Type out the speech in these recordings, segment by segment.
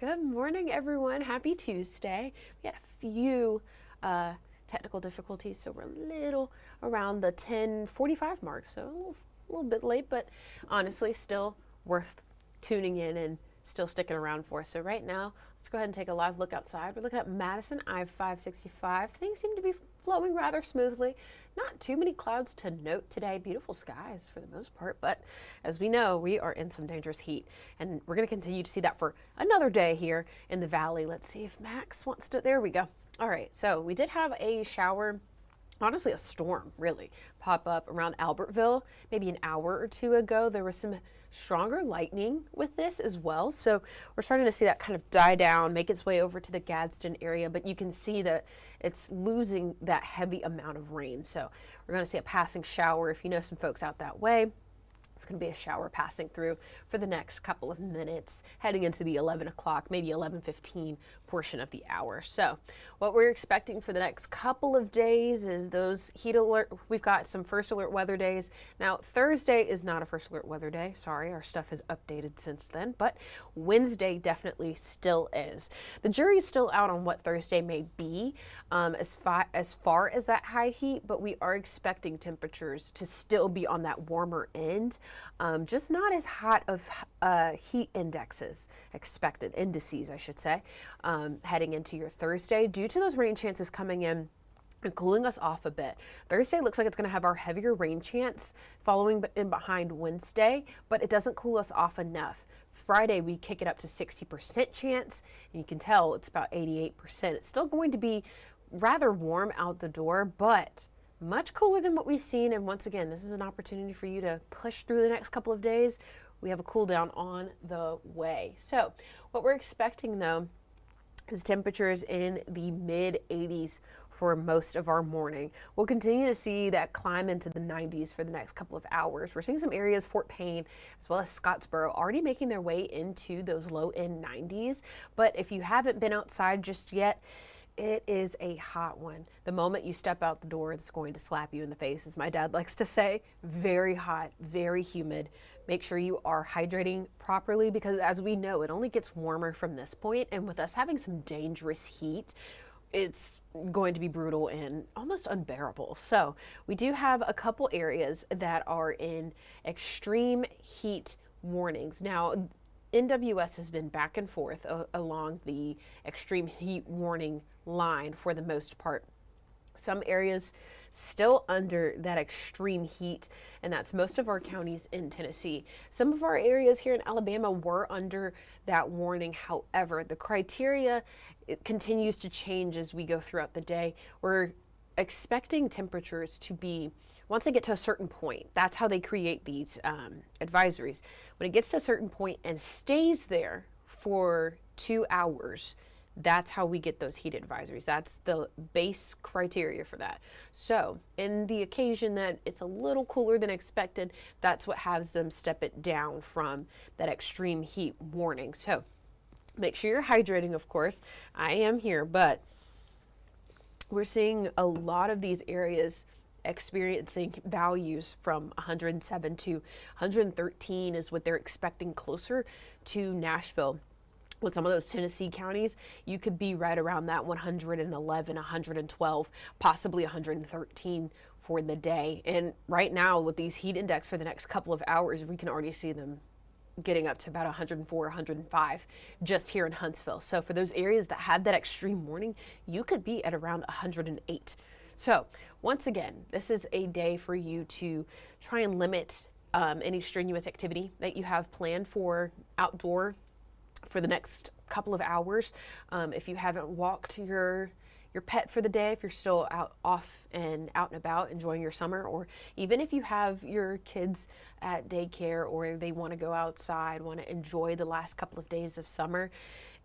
Good morning, everyone. Happy Tuesday. We had a few technical difficulties, so we're a little around the 10:45 mark, so a little bit late, but honestly, still worth tuning in and still sticking around for. So right now, let's go ahead and take a live look outside. We're looking at Madison I-565. Things seem to be flowing rather smoothly. Not too many clouds to note today. Beautiful skies for the most part, but as we know, we are in some dangerous heat, and we're going to continue to see that for another day here in the valley. Let's see if Max wants to. There we go. All right, so we did have a shower, honestly a storm really, pop up around Albertville maybe an hour or two ago. There was some stronger lightning with this as well, so we're starting to see that kind of die down, make its way over to the Gadsden area, but you can see that it's losing that heavy amount of rain. So we're going to see a passing shower. If you know some folks out that way, it's going to be a shower passing through for the next couple of minutes, heading into the 11 o'clock, maybe 11:15 portion of the hour. So what we're expecting for the next couple of days is those heat alert. We've got some first alert weather days. Now, Thursday is not a first alert weather day. Sorry, our stuff has updated since then, but Wednesday definitely still is. The jury's still out on what Thursday may be as far as that high heat, but we are expecting temperatures to still be on that warmer end. Just not as hot of heat indices expected, indices I should say, heading into your Thursday due to those rain chances coming in and cooling us off a bit. Thursday looks like it's going to have our heavier rain chance following in behind Wednesday, but it doesn't cool us off enough. Friday, we kick it up to 60% chance, and you can tell it's about 88%. It's still going to be rather warm out the door, but much cooler than what we've seen. And once again, this is an opportunity for you to push through the next couple of days. We have a cool down on the way. So what we're expecting though is temperatures in the mid 80s for most of our morning. We'll continue to see that climb into the 90s for the next couple of hours. We're seeing some areas, Fort Payne as well as Scottsboro, already making their way into those low end 90s. But if you haven't been outside just yet, it is a hot one. The moment you step out the door, it's going to slap you in the face, as my dad likes to say. Very hot, very humid. Make sure you are hydrating properly, because as we know, it only gets warmer from this point. And with us having some dangerous heat, it's going to be brutal and almost unbearable. So we do have a couple areas that are in extreme heat warnings. Now, NWS has been back and forth along the extreme heat warning line for the most part. Some areas still under that extreme heat, and that's most of our counties in Tennessee. Some of our areas here in Alabama were under that warning. However, the criteria, it continues to change as we go throughout the day. We're expecting temperatures to be, once they get to a certain point, that's how they create these advisories. When it gets to a certain point and stays there for 2 hours, that's how we get those heat advisories. That's the base criteria for that. So in the occasion that it's a little cooler than expected, that's what has them step it down from that extreme heat warning. So make sure you're hydrating, of course. I am here, but we're seeing a lot of these areas experiencing values from 107 to 113 is what they're expecting closer to Nashville. With some of those Tennessee counties, you could be right around that 111, 112, possibly 113 for the day. And right now with these heat index for the next couple of hours, we can already see them getting up to about 104, 105 just here in Huntsville. So for those areas that had that extreme warning, you could be at around 108. So once again, this is a day for you to try and limit any strenuous activity that you have planned for outdoor for the next couple of hours. If you haven't walked your pet for the day, if you're still off and about enjoying your summer, or even if you have your kids at daycare or they want to go outside, want to enjoy the last couple of days of summer,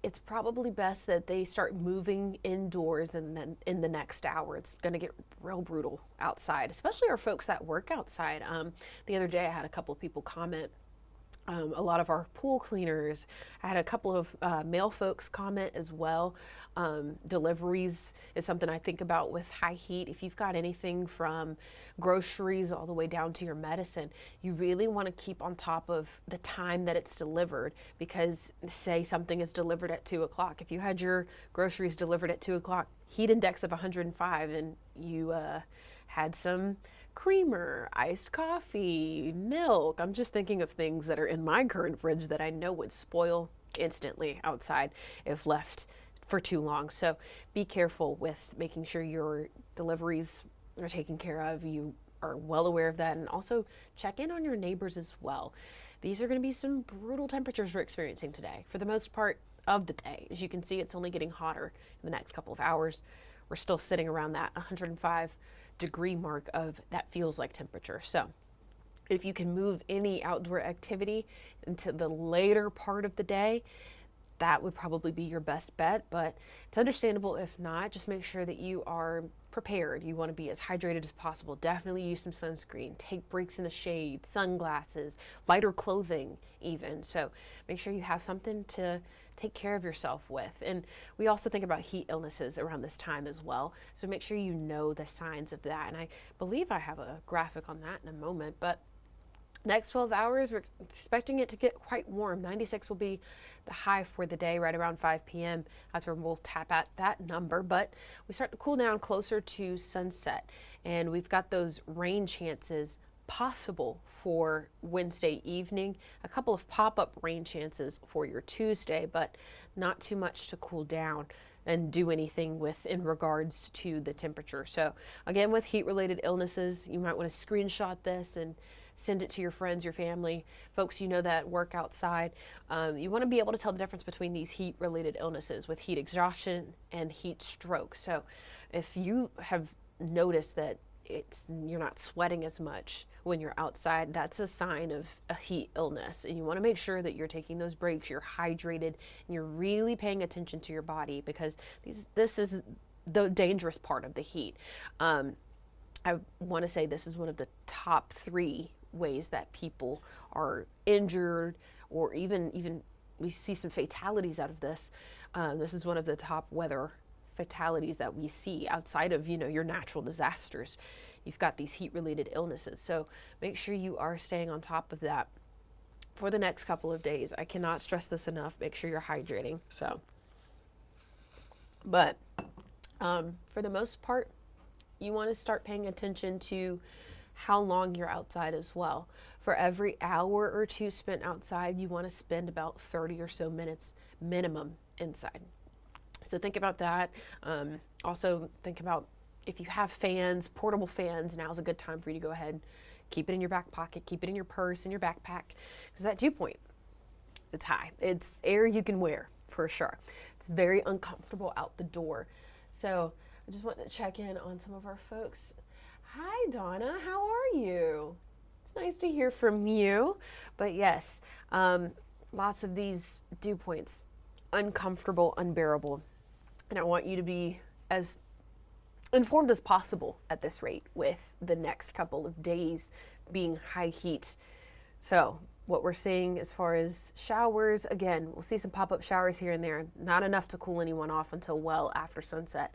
it's probably best that they start moving indoors, and then in the next hour it's going to get real brutal outside, especially our folks that work outside. The other day I had a couple of people comment A lot of our pool cleaners. I had a couple of male folks comment as well. Deliveries is something I think about with high heat. If you've got anything from groceries all the way down to your medicine, you really want to keep on top of the time that it's delivered, because say something is delivered at 2 o'clock. If you had your groceries delivered at 2 o'clock, heat index of 105, and you had some creamer, iced coffee, milk. I'm just thinking of things that are in my current fridge that I know would spoil instantly outside if left for too long. So be careful with making sure your deliveries are taken care of. You are well aware of that, and also check in on your neighbors as well. These are going to be some brutal temperatures we're experiencing today. For the most part of the day, as you can see, it's only getting hotter in the next couple of hours. We're still sitting around that 105-degree mark of that feels like temperature. So if you can move any outdoor activity into the later part of the day, that would probably be your best bet, but it's understandable if not. Just make sure that you are prepared. You want to be as hydrated as possible. Definitely use some sunscreen, take breaks in the shade, sunglasses, lighter clothing even. So make sure you have something to take care of yourself with. And we also think about heat illnesses around this time as well. So make sure you know the signs of that. And I believe I have a graphic on that in a moment, but next 12 hours, we're expecting it to get quite warm. 96 will be the high for the day, right around 5 p.m. That's where we'll tap at that number. But we start to cool down closer to sunset. And we've got those rain chances possible for Wednesday evening. A couple of pop-up rain chances for your Tuesday, but not too much to cool down and do anything with in regards to the temperature. So again, with heat-related illnesses, you might want to screenshot this and send it to your friends, your family, folks you know that work outside. You want to be able to tell the difference between these heat-related illnesses with heat exhaustion and heat stroke. So if you have noticed that you're not sweating as much when you're outside, that's a sign of a heat illness. And you want to make sure that you're taking those breaks, you're hydrated, and you're really paying attention to your body, because this is the dangerous part of the heat. I want to say this is one of the top 3 ways that people are injured, or even we see some fatalities out of this. This is one of the top weather fatalities that we see outside of, your natural disasters. You've got these heat-related illnesses. So make sure you are staying on top of that for the next couple of days. I cannot stress this enough. Make sure you're hydrating. But for the most part, you want to start paying attention to how long you're outside as well. For every hour or 2 spent outside, you want to spend about 30 or so minutes minimum inside. So think about that. Also think about if you have fans, portable fans, now's a good time for you to go ahead, keep it in your back pocket, keep it in your purse, in your backpack, because that dew point, it's high. It's air you can wear for sure. It's very uncomfortable out the door. So I just want to check in on some of our folks. Hi, Donna. How are you? It's nice to hear from you. But yes, lots of these dew points, uncomfortable, unbearable. And I want you to be as informed as possible at this rate, with the next couple of days being high heat. So what we're seeing as far as showers, again, we'll see some pop-up showers here and there, not enough to cool anyone off until well after sunset.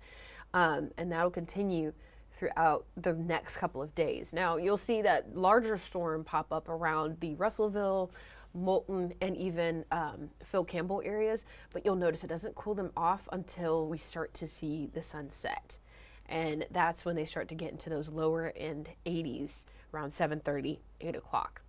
And that'll continue throughout the next couple of days. Now, you'll see that larger storm pop up around the Russellville, Moulton, and even Phil Campbell areas, but you'll notice it doesn't cool them off until we start to see the sun set. And that's when they start to get into those lower end 80s around 7:30, 8 o'clock.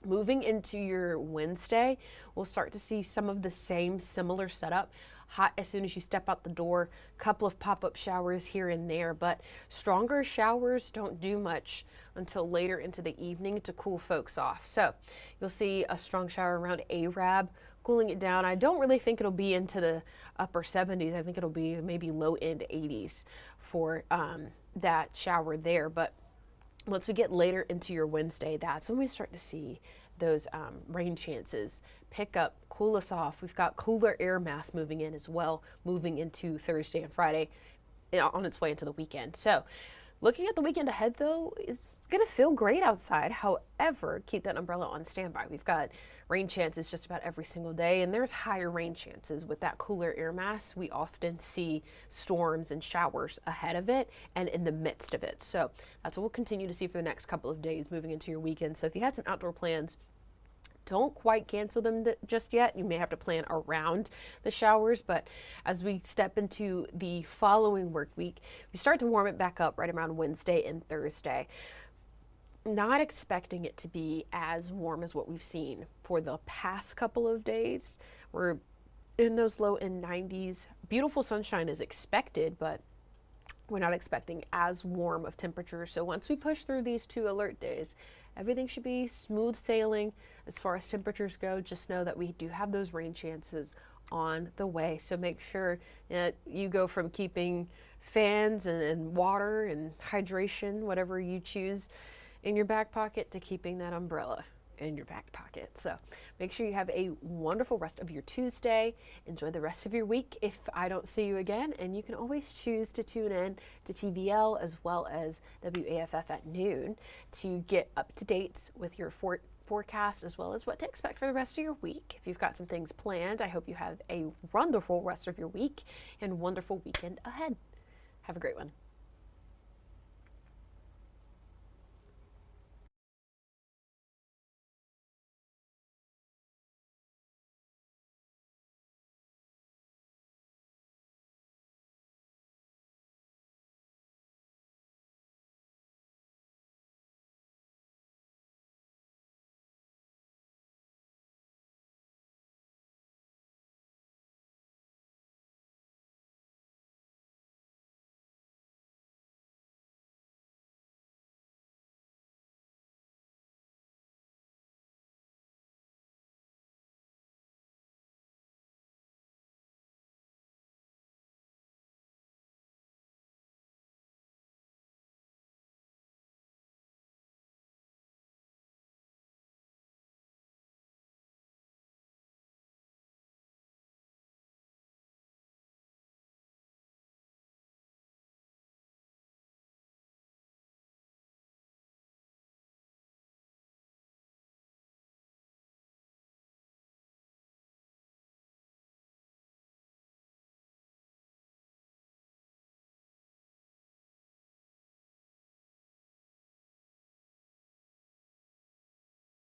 Moving into your Wednesday, we'll start to see some of the same similar setup. Hot as soon as you step out the door, couple of pop-up showers here and there, but stronger showers don't do much until later into the evening to cool folks off. So you'll see a strong shower around Arab, cooling it down. I don't really think it'll be into the upper 70s. I think it'll be maybe low end 80s for that shower there. But once we get later into your Wednesday, that's when we start to see those rain chances pick up, cool us off. We've got cooler air mass moving in as well, moving into Thursday and Friday on its way into the weekend. So Looking at the weekend ahead, though, it's going to feel great outside. However, keep that umbrella on standby. We've got rain chances just about every single day, and there's higher rain chances. With that cooler air mass, we often see storms and showers ahead of it and in the midst of it. So that's what we'll continue to see for the next couple of days moving into your weekend. So if you had some outdoor plans, don't quite cancel them just yet. You may have to plan around the showers, but as we step into the following work week, we start to warm it back up right around Wednesday and Thursday. Not expecting it to be as warm as what we've seen for the past couple of days. We're in those low end 90s. Beautiful sunshine is expected, but we're not expecting as warm of temperatures. So once we push through these 2 alert days, everything should be smooth sailing as far as temperatures go. Just know that we do have those rain chances on the way. So make sure that you go from keeping fans and water and hydration, whatever you choose, in your back pocket to keeping that umbrella in your back pocket. So make sure you have a wonderful rest of your Tuesday. Enjoy the rest of your week if I don't see you again. And you can always choose to tune in to TVL as well as WAFF at noon to get up to date with your forecast as well as what to expect for the rest of your week. If you've got some things planned, I hope you have a wonderful rest of your week and wonderful weekend ahead. Have a great one.